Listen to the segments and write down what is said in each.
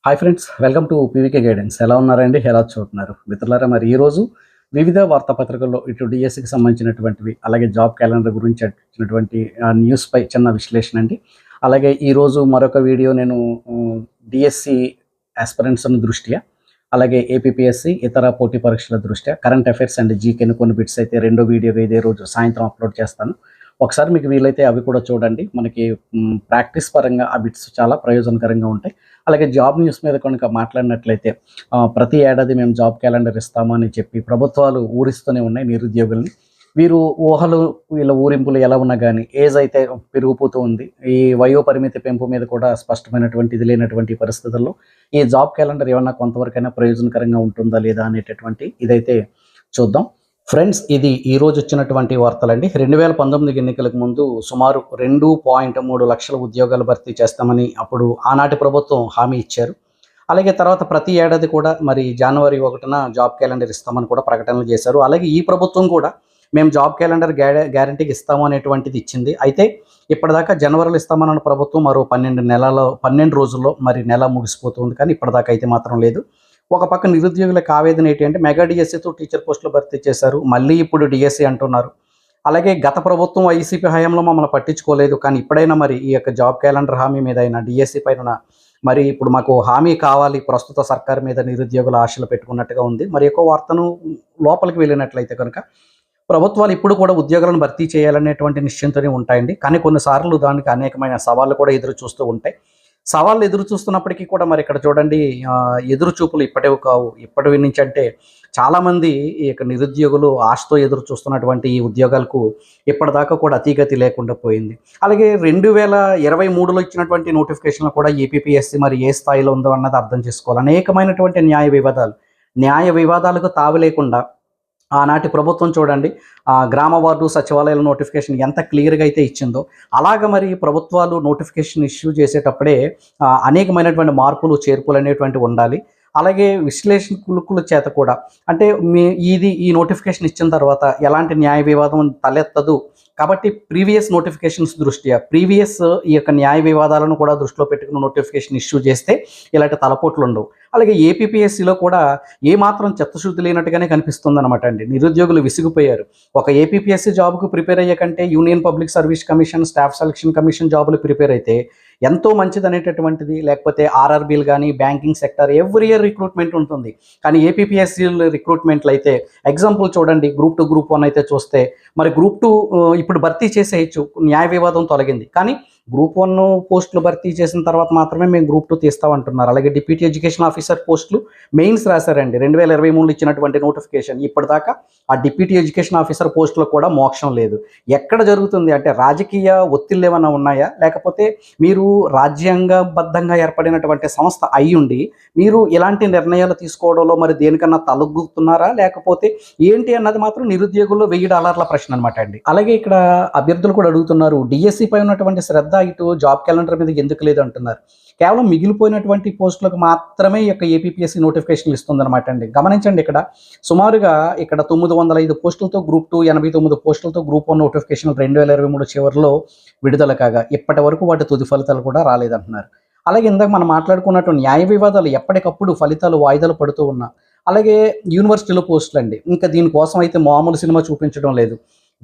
Hi friends, welcome to PVK guidance. ఎలా ఉన్నారండి? ఎలా చూస్తున్నారు మిత్రులారా? మరి ఈరోజు వివిధ వార్తాపత్రికల్లో ఇటు డిఎస్సికి సంబంధించినటువంటివి, అలాగే జాబ్ క్యాలెండర్ గురించి వచ్చినటువంటి న్యూస్పై చిన్న విశ్లేషణ అండి. అలాగే ఈరోజు మరొక వీడియో నేను డిఎస్సి ఆస్పిరెంట్స్ దృష్ట్యా, అలాగే ఏపీపీఎస్సి ఇతర పోటీ పరీక్షల దృష్ట్యా కరెంట్ అఫైర్స్ అండ్ జీకేని కొన్ని బిట్స్ అయితే రెండో వీడియోగా ఇదే రోజు సాయంత్రం అప్లోడ్ చేస్తాను. ఒకసారి మీకు వీలైతే అవి కూడా చూడండి. మనకి ప్రాక్టీస్ పరంగా ఆ బిట్స్ చాలా ప్రయోజనకరంగా ఉంటాయి. అలాగే జాబ్ న్యూస్ మీద కనుక మాట్లాడినట్లయితే ప్రతి ఏడాది మేము జాబ్ క్యాలెండర్ ఇస్తామని చెప్పి ప్రభుత్వాలు ఊరిస్తూనే ఉన్నాయి నిరుద్యోగుల్ని. వీరు ఊహలు, వీళ్ళ ఊరింపులు ఎలా ఉన్నా కానీ ఏజ్ అయితే పెరిగిపోతూ ఉంది. ఈ వయో పరిమితి పెంపు మీద కూడా స్పష్టమైనటువంటి ఇది లేనటువంటి పరిస్థితుల్లో ఈ జాబ్ క్యాలెండర్ ఏమన్నా కొంతవరకైనా ప్రయోజనకరంగా ఉంటుందా లేదా అనేటటువంటి ఇదైతే చూద్దాం. ఫ్రెండ్స్, ఇది ఈరోజు వచ్చినటువంటి వార్తలండి. 2019 ఎన్నికలకు ముందు సుమారు 2.3 లక్షల ఉద్యోగాలు భర్తీ చేస్తామని అప్పుడు ఆనాటి ప్రభుత్వం హామీ ఇచ్చారు. అలాగే తర్వాత ప్రతి ఏడాది కూడా మరి జనవరి 1న జాబ్ క్యాలెండర్ ఇస్తామని కూడా ప్రకటనలు చేశారు. అలాగే ఈ ప్రభుత్వం కూడా మేము జాబ్ క్యాలెండర్ గ్యారంటీకి ఇస్తాము అనేటువంటిది ఇచ్చింది. అయితే ఇప్పటిదాకా జనవరిలో ఇస్తామన్న ప్రభుత్వం మరో 12 రోజుల్లో మరి నెల ముగిసిపోతుంది, కానీ ఇప్పటిదాకా అయితే మాత్రం లేదు. ఒక పక్క నిరుద్యోగులకు ఆవేదన ఏంటి అంటే మెగా డిఎస్సితో టీచర్ పోస్టులు భర్తీ చేశారు, మళ్ళీ ఇప్పుడు డిఎస్సి అంటున్నారు. అలాగే గత ప్రభుత్వం వైసీపీ హయాంలో మమ్మల్ని పట్టించుకోలేదు, కానీ ఇప్పుడైనా మరి ఈ యొక్క జాబ్ క్యాలెండర్ హామీ మీద అయినా డిఎస్సి పైన మరి ఇప్పుడు మాకు హామీ కావాలి ప్రస్తుత సర్కార్ మీద నిరుద్యోగుల ఆశలు పెట్టుకున్నట్టుగా ఉంది. మరి ఎక్కువ వార్తను లోపలికి వెళ్ళినట్లయితే కనుక ప్రభుత్వాలు ఇప్పుడు కూడా ఉద్యోగాలను భర్తీ చేయాలనేటువంటి నిశ్చయంతోనే ఉంటాయండి. కానీ కొన్నిసార్లు దానికి అనేకమైన సవాళ్ళు కూడా ఎదురు చూస్తూ ఉంటాయి. సవాళ్ళు ఎదురు చూస్తున్నప్పటికీ కూడా మరి ఇక్కడ చూడండి, ఎదురు చూపులు ఇప్పటివి కావు. ఇప్పటి నుంచి అంటే చాలామంది ఈ యొక్క నిరుద్యోగులు ఆశతో ఎదురు చూస్తున్నటువంటి ఈ ఉద్యోగాలకు ఇప్పటిదాకా కూడా అతీగతి లేకుండా పోయింది. అలాగే 2023లో ఇచ్చినటువంటి నోటిఫికేషన్లు కూడా ఏపీపీఎస్సీ మరి ఏ స్థాయిలో ఉందో అన్నది అర్థం చేసుకోవాలి. అనేకమైనటువంటి న్యాయ వివాదాలకు తావు లేకుండా ఆనాటి ప్రభుత్వం చూడండి, గ్రామ వార్డు సచివాలయాల నోటిఫికేషన్ ఎంత క్లియర్గా అయితే ఇచ్చిందో అలాగ మరి ప్రభుత్వాలు నోటిఫికేషన్ ఇష్యూ చేసేటప్పుడే అనేకమైనటువంటి మార్పులు చేర్పులు అనేటువంటివి ఉండాలి. అలాగే విశ్లేషకుల చేత కూడా అంటే ఈ నోటిఫికేషన్ ఇచ్చిన తర్వాత ఎలాంటి న్యాయ వివాదం తలెత్తదు కాబట్టి ప్రీవియస్ నోటిఫికేషన్స్ దృష్ట్యా ఈ యొక్క న్యాయ వివాదాలను కూడా దృష్టిలో పెట్టుకుని నోటిఫికేషన్ ఇష్యూ చేస్తే ఇలాంటి తలపోట్లు ఉండవు. అలాగే ఏపీపీఎస్సీలో కూడా ఏమాత్రం చిత్తశుద్ధి లేనట్టుగానే కనిపిస్తుంది అనమాట అండి. నిరుద్యోగులు విసిగిపోయారు. ఒక ఏపీపీఎస్సీ జాబ్కు ప్రిపేర్ అయ్యే కంటే union public service commission, staff selection commission జాబులు ప్రిపేర్ అయితే ఎంతో మంచిది అనేటటువంటిది. లేకపోతే ఆర్ఆర్బీలు కానీ banking sector every year recruitment ఉంటుంది. కానీ ఏపీపీఎస్సీ రిక్రూట్మెంట్లు అయితే ఎగ్జాంపుల్ చూడండి, గ్రూప్ 2 గ్రూప్ 1 అయితే చూస్తే మరి గ్రూప్ 2 ఇప్పుడు భర్తీ చేసేయచ్చు, న్యాయ వివాదం తొలగింది. కానీ గ్రూప్ 1 పోస్టులు భర్తీ చేసిన తర్వాత మాత్రమే మేము గ్రూప్ 2 తీస్తామంటున్నారు. అలాగే డిప్యూటీ ఎడ్యుకేషన్ ఆఫీసర్ పోస్టులు మెయిన్స్ రాశారండి 2023లో ఇచ్చినటువంటి నోటిఫికేషన్. ఇప్పటిదాకా ఆ డిప్యూటీ ఎడ్యుకేషన్ ఆఫీసర్ పోస్టులో కూడా మోక్షం లేదు. ఎక్కడ జరుగుతుంది అంటే రాజకీయ ఒత్తిళ్ళు ఏమైనా ఉన్నాయా, లేకపోతే మీరు రాజ్యాంగబద్ధంగా ఏర్పడినటువంటి సంస్థ అయ్యుండి మీరు ఇలాంటి నిర్ణయాలు తీసుకోవడంలో మరి దేనికన్నా తలొగ్గుతున్నారా, లేకపోతే ఏంటి అన్నది మాత్రం నిరుద్యోగుల్లో $1000 ప్రశ్న అనమాట అండి. అలాగే ఇక్కడ అభ్యర్థులు కూడా అడుగుతున్నారు, డిఎస్సి పై ఉన్నటువంటి శ్రద్ధ ఇటు జాబ్ క్యాలెండర్ మీద ఎందుకు లేదు అంటున్నారు. కేవలం మిగిలిపోయినటువంటి పోస్టులకు మాత్రమే ఈ యొక్క ఏపీపీఎస్సీ నోటిఫికేషన్లు ఇస్తుందన్నమాట అండి. గమనించండి, ఇక్కడ సుమారుగా 905 పోస్టులతో గ్రూప్ 2, 89 పోస్టులతో గ్రూప్ 1 నోటిఫికేషన్లు 2023 చివరిలో విడుదల కాగా ఇప్పటి వరకు వాటి తుది ఫలితాలు కూడా రాలేదంటున్నారు. అలాగే ఇందాక మనం మాట్లాడుకున్నట్టు న్యాయ వివాదాలు ఎప్పటికప్పుడు ఫలితాలు వాయిదాలు పడుతూ ఉన్నా, అలాగే యూనివర్సిటీలో పోస్టులు అండి, ఇంకా దీనికోసం అయితే మామూలు సినిమా చూపించడం లేదు.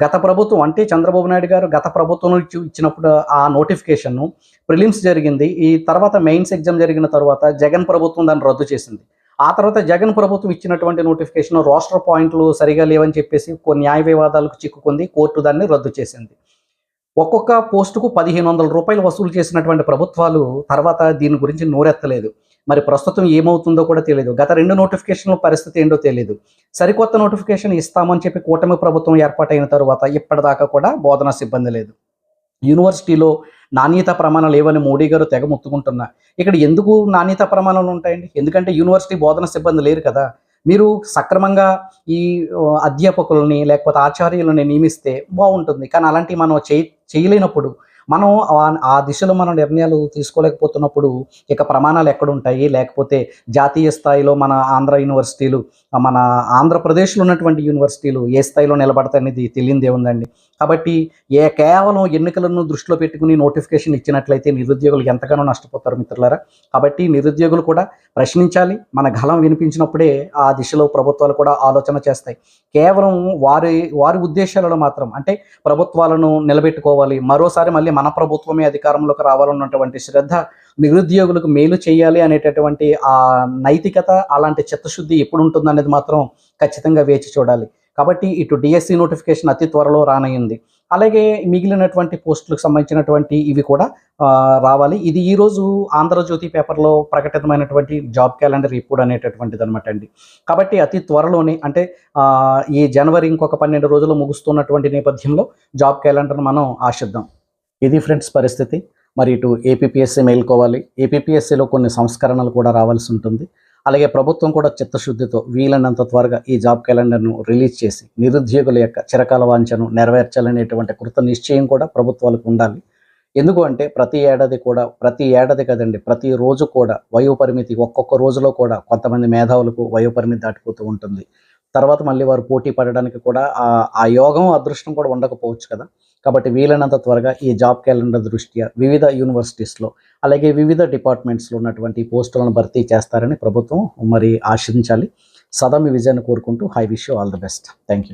గత ప్రభుత్వం అంటే చంద్రబాబు నాయుడు గారు గత ప్రభుత్వం ఇచ్చినప్పుడు ఆ నోటిఫికేషన్ ప్రిలిమ్స్ జరిగింది. ఈ తర్వాత మెయిన్స్ ఎగ్జామ్ జరిగిన తర్వాత జగన్ ప్రభుత్వం దాన్ని రద్దు చేసింది. ఆ తర్వాత జగన్ ప్రభుత్వం ఇచ్చినటువంటి నోటిఫికేషన్ రోస్టర్ పాయింట్లు సరిగా లేవని చెప్పేసి కొన్ని న్యాయ వివాదాలకు చిక్కుకుంది, కోర్టు దాన్ని రద్దు చేసింది. ఒక్కొక్క పోస్టుకు $1500 వసూలు చేసినటువంటి ప్రభుత్వాలు తర్వాత దీని గురించి నోరెత్తలేదు. మరి ప్రస్తుతం ఏమవుతుందో కూడా తెలియదు. గత 2 నోటిఫికేషన్ల పరిస్థితి ఏంటో తెలియదు. సరికొత్త నోటిఫికేషన్ ఇస్తామని చెప్పి కూటమి ప్రభుత్వం ఏర్పాటైన తర్వాత ఇప్పటిదాకా కూడా బోధనా సిబ్బంది లేదు. యూనివర్సిటీలో నాణ్యత ప్రమాణాలు లేవని మోడీ గారు తెగ ముత్తుకుంటున్నా. ఇక్కడ ఎందుకు నాణ్యత ప్రమాణాలు ఉంటాయండి? ఎందుకంటే యూనివర్సిటీ బోధన సిబ్బంది లేరు కదా. మీరు సక్రమంగా ఈ అధ్యాపకులని లేకపోతే ఆచార్యులని నియమిస్తే బాగుంటుంది. కానీ అలాంటివి మనం చేయలేనప్పుడు మనం ఆ దిశలో మనం నిర్ణయాలు తీసుకోలేకపోతున్నప్పుడు ఇక ప్రమాణాలు ఎక్కడుంటాయి? లేకపోతే జాతీయ స్థాయిలో మన ఆంధ్ర యూనివర్సిటీలు, మన ఆంధ్రప్రదేశ్‌లో ఉన్నటువంటి యూనివర్సిటీలు ఏ స్థాయిలో నిలబడతాయనేది తెలియనిదేముందండి. కాబట్టి కేవలం ఎన్నికలను దృష్టిలో పెట్టుకుని నోటిఫికేషన్ ఇచ్చినట్లయితే నిరుద్యోగులు ఎంతగానో నష్టపోతారు మిత్రులారా. కాబట్టి నిరుద్యోగులు కూడా ప్రశ్నించాలి. మన గళం వినిపించినప్పుడే ఆ దిశలో ప్రభుత్వాలు కూడా ఆలోచన చేస్తాయి. కేవలం వారి వారి ఉద్దేశాలలో మాత్రం అంటే ప్రభుత్వాలను నిలబెట్టుకోవాలి, మరోసారి మళ్ళీ మన ప్రభుత్వమే అధికారంలోకి రావాలన్నటువంటి శ్రద్ధ, నిరుద్యోగులకు మేలు చేయాలి అనేటటువంటి నైతికత, అలాంటి చిత్తశుద్ధి ఎప్పుడుంటుందనేది మాత్రం ఖచ్చితంగా వేచి చూడాలి. కాబట్టి ఇటు డిఎస్సి నోటిఫికేషన్ అతి త్వరలో రానయ్యింది. అలాగే మిగిలినటువంటి పోస్టులకు సంబంధించినటువంటి ఇవి కూడా రావాలి. ఇది ఈరోజు 'ఆంధ్రజ్యోతి' పేపర్‌లో ప్రకటితమైనటువంటి జాబ్ క్యాలెండర్ ఇప్పుడు అనేటటువంటిదనమాట అండి. కాబట్టి అతి త్వరలోనే అంటే ఈ జనవరి ఇంకొక 12 రోజుల్లో ముగుస్తున్నటువంటి నేపథ్యంలో జాబ్ క్యాలెండర్‌ను మనం ఆశిద్దాం. ఇది ఫ్రెండ్స్ పరిస్థితి. మరి ఇటు ఏపీపీఎస్సీ మేల్కోవాలి. ఏపీపీఎస్సీలో కొన్ని సంస్కరణలు కూడా రావాల్సి ఉంటుంది. అలాగే ప్రభుత్వం కూడా చిత్తశుద్ధితో వీలైనంత త్వరగా ఈ జాబ్ క్యాలెండర్‌ను రిలీజ్ చేసి నిరుద్యోగుల యొక్క చిరకాల వాంఛను నెరవేర్చాలనేటువంటి కృత నిశ్చయం కూడా ప్రభుత్వాలకు ఉండాలి. ఎందుకు అంటే ప్రతి ఏడాది కదండి, ప్రతిరోజు కూడా వయోపరిమితి ఒక్కొక్క రోజులో కూడా కొంతమంది మేధావులకు వయోపరిమితి దాటిపోతూ ఉంటుంది. తర్వాత మళ్ళీ వారు పోటీ పడడానికి కూడా ఆ యోగం, అదృష్టం కూడా ఉండకపోవచ్చు కదా! కాబట్టి వీలైనంత త్వరగా ఈ జాబ్ క్యాలెండర్ దృష్ట్యా వివిధ యూనివర్సిటీస్‌లో, అలాగే వివిధ డిపార్ట్మెంట్స్‌లో ఉన్నటువంటి పోస్టులను భర్తీ చేస్తారని ప్రభుత్వం మరి ఆశించాలి. సదా మీ విజయాన్ని కోరుకుంటూ I wish you all the best. Thank you.